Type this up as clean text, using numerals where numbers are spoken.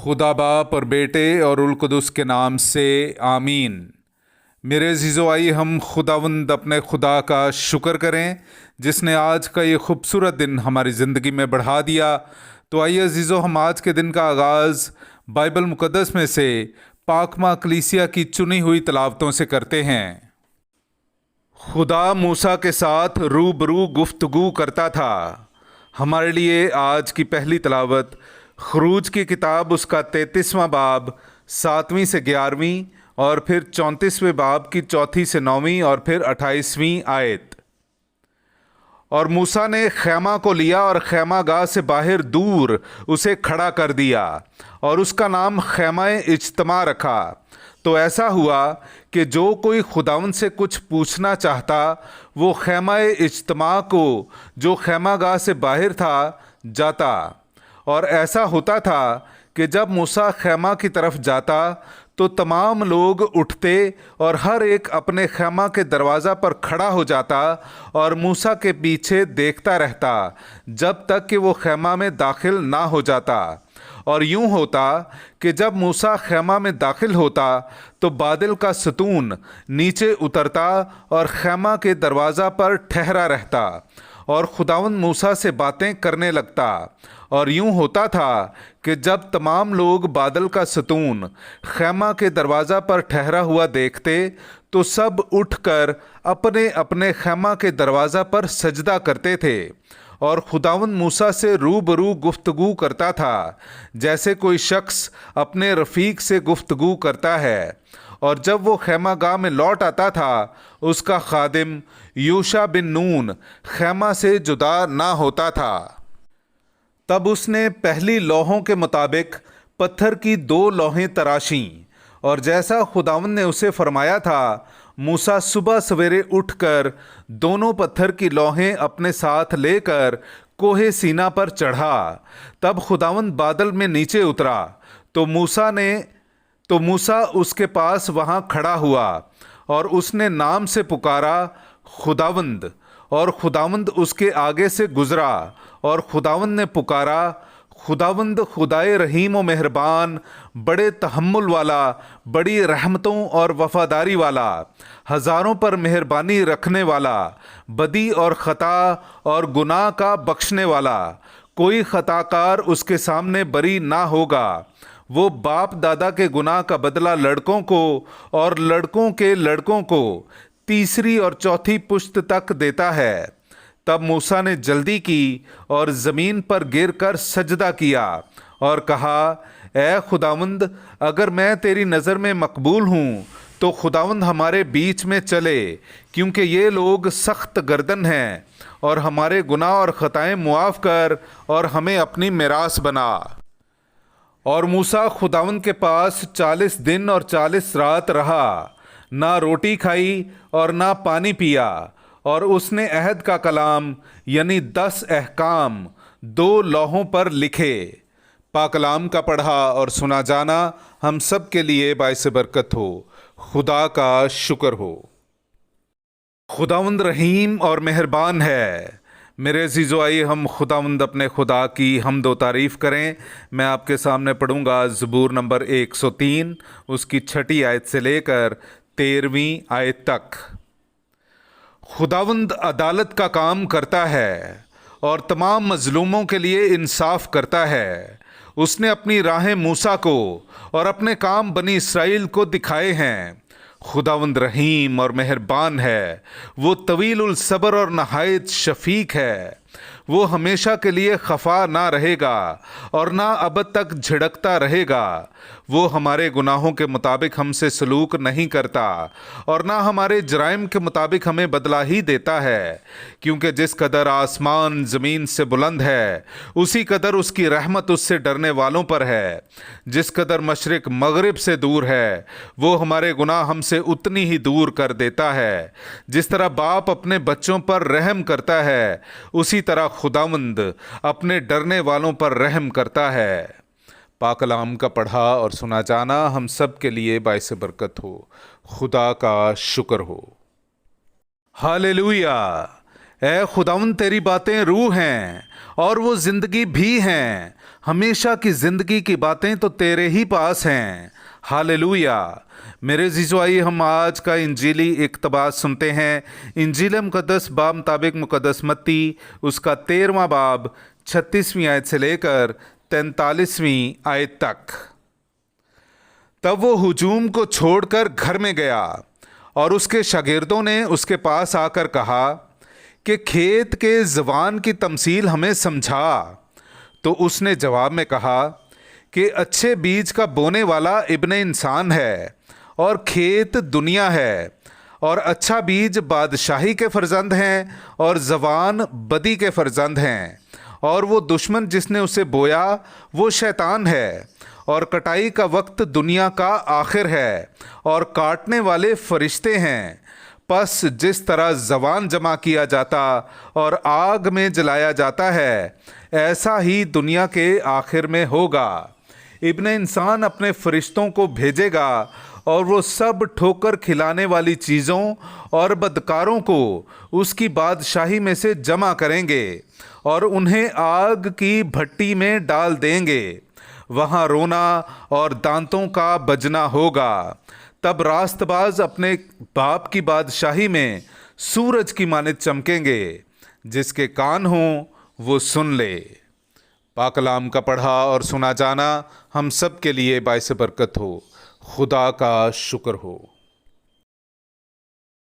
खुदा बाप और बेटे और उल कुदस के नाम से आमीन। मेरे अज़ीज़ो, आइए हम खुदावंद अपने खुदा का शुक्र करें जिसने आज का ये खूबसूरत दिन हमारी ज़िंदगी में बढ़ा दिया। तो आइए अज़ीज़ो, हम आज के दिन का आगाज़ बाइबल मुक़द्दस में से पाकमा कलीसिया की चुनी हुई तलावतों से करते हैं। खुदा मूसा के साथ रूबरू गुफ्तगू करता था। हमारे लिए आज की पहली तलावत खरूज की किताब उसका 33वां बाब 7वीं से 11वीं और फिर 34वें बाब की 4 से 9वीं और फिर 28वीं आयत। और मूसा ने खैमा को लिया और खैमा गाह से बाहर दूर उसे खड़ा कर दिया और उसका नाम खैमाए इज्तमा रखा। तो ऐसा हुआ कि जो कोई खुदावंद से कुछ पूछना चाहता वो खैमाए इज्तमा को जो खैमा गाह से बाहर था जाता। और ऐसा होता था कि जब मूसा खैमा की तरफ जाता तो तमाम लोग उठते और हर एक अपने खैमा के दरवाज़ा पर खड़ा हो जाता और मूसा के पीछे देखता रहता जब तक कि वो खैमा में दाखिल ना हो जाता। और यूं होता कि जब मूसा खैमा में दाखिल होता तो बादल का सतून नीचे उतरता और खैमा के दरवाज़ा पर ठहरा रहता और खुदावंद मूसा से बातें करने लगता। और यूं होता था कि जब तमाम लोग बादल का सतून खैमा के दरवाज़ा पर ठहरा हुआ देखते तो सब उठकर अपने अपने खैमा के दरवाज़ा पर सजदा करते थे। और खुदावंद मूसा से रूबरू गुफ्तगू करता था जैसे कोई शख्स अपने रफ़ीक से गुफ्तगू करता है। और जब वो खैमा गाह में लौट आता था उसका खादिम यूशा बिन नून खैमा से जुदा ना होता था। तब उसने पहली लौहों के मुताबिक पत्थर की 2 लौहें तराशीं और जैसा खुदावंद ने उसे फरमाया था मूसा सुबह सवेरे उठकर दोनों पत्थर की लौहें अपने साथ लेकर कोहे सीना पर चढ़ा। तब खुदावंद बादल में नीचे उतरा तो मूसा उसके पास वहाँ खड़ा हुआ और उसने नाम से पुकारा खुदावंद। और खुदावंद उसके आगे से गुजरा और खुदावंद ने पुकारा खुदावंद खुदाए रहीम व मेहरबान, बड़े तहम्मुल वाला, बड़ी रहमतों और वफादारी वाला, हज़ारों पर मेहरबानी रखने वाला, बदी और ख़ता और गुनाह का बख्शने वाला, कोई ख़ताकार उसके सामने बरी ना होगा। वो बाप दादा के गुनाह का बदला लड़कों को और लड़कों के लड़कों को 3री और 4थी पुश्त तक देता है। तब मूसा ने जल्दी की और ज़मीन पर गिरकर सजदा किया और कहा, ए खुदावंद, अगर मैं तेरी नज़र में मकबूल हूँ तो खुदावंद हमारे बीच में चले, क्योंकि ये लोग सख्त गर्दन हैं, और हमारे गुनाह और ख़ताएँ मुआफ़ कर और हमें अपनी मिरास बना। और मूसा खुदावंद के पास 40 दिन और 40 रात रहा, ना रोटी खाई और ना पानी पिया। और उसने अहद का कलाम यानी 10 अहकाम 2 लौहों पर लिखे। पाकलाम का पढ़ा और सुना जाना हम सब के लिए बाइस बरकत हो। खुदा का शुक्र हो। खुदावंद रहीम और मेहरबान है। मेरे अज़ीज़ो, आइए हम खुदावंद अपने खुदा की हम्द व तारीफ़ करें। मैं आपके सामने पढ़ूंगा ज़बूर नंबर 103 उसकी 6ठी आयत से लेकर 13वीं आयत तक। खुदावंद अदालत का काम करता है और तमाम मज़लूमों के लिए इंसाफ करता है। उसने अपनी राहें मूसा को और अपने काम बनी इसराइल को दिखाए हैं। खुदावंद रहीम और मेहरबान है, वो तवील उल सब्र और नहायत शफीक है। वो हमेशा के लिए खफा ना रहेगा और ना अब तक झिड़कता रहेगा। वो हमारे गुनाहों के मुताबिक हमसे सलूक नहीं करता और ना हमारे जराइम के मुताबिक हमें बदला ही देता है। क्योंकि जिस कदर आसमान ज़मीन से बुलंद है उसी कदर उसकी रहमत उससे डरने वालों पर है। जिस कदर मशरिक मगरिब से दूर है वो हमारे गुनाह हमसे उतनी ही दूर कर देता है। जिस तरह बाप अपने बच्चों पर रहम करता है उसी तरह खुदावंद अपने डरने वालों पर रहम करता है। पाकलाम का पढ़ा और सुना जाना हम सब के लिए बाइस बरकत हो। खुदा का शुक्र हो। हालेलुया। ए खुदावंद, तेरी बातें रूह हैं और वो ज़िंदगी भी हैं। हमेशा की ज़िंदगी की बातें तो तेरे ही पास हैं। हालेलुया। मेरे अज़ीज़ो, आइए हम आज का इंजीली इक़्तिबास सुनते हैं। इंजील मुक़द्दस बाब मुताबिक मुक़द्दस मत्ती उसका 13वां बाब 36वीं आयत से लेकर 43वीं आयत तक। तब वो हुजूम को छोड़कर घर में गया और उसके शागिर्दों ने उसके पास आकर कहा कि खेत के जवान की तमसील हमें समझा। तो उसने जवाब में कहा कि अच्छे बीज का बोने वाला इब्ने इंसान है और खेत दुनिया है, और अच्छा बीज बादशाही के फर्जंद हैं और जवान बदी के फर्जंद हैं, और वो दुश्मन जिसने उसे बोया वो शैतान है, और कटाई का वक्त दुनिया का आखिर है और काटने वाले फरिश्ते हैं। पस जिस तरह जवान जमा किया जाता और आग में जलाया जाता है, ऐसा ही दुनिया के आखिर में होगा। इब्ने इंसान अपने फरिश्तों को भेजेगा और वो सब ठोकर खिलाने वाली चीज़ों और बदकारों को उसकी बादशाही में से जमा करेंगे और उन्हें आग की भट्टी में डाल देंगे। वहाँ रोना और दांतों का बजना होगा। तब रास्तबाज अपने बाप की बादशाही में सूरज की मानित चमकेंगे। जिसके कान हों वो सुन ले। पाक कलाम का पढ़ा और सुना जाना हम सब के लिए बाइस बरकत हो। खुदा का शुक्र हो।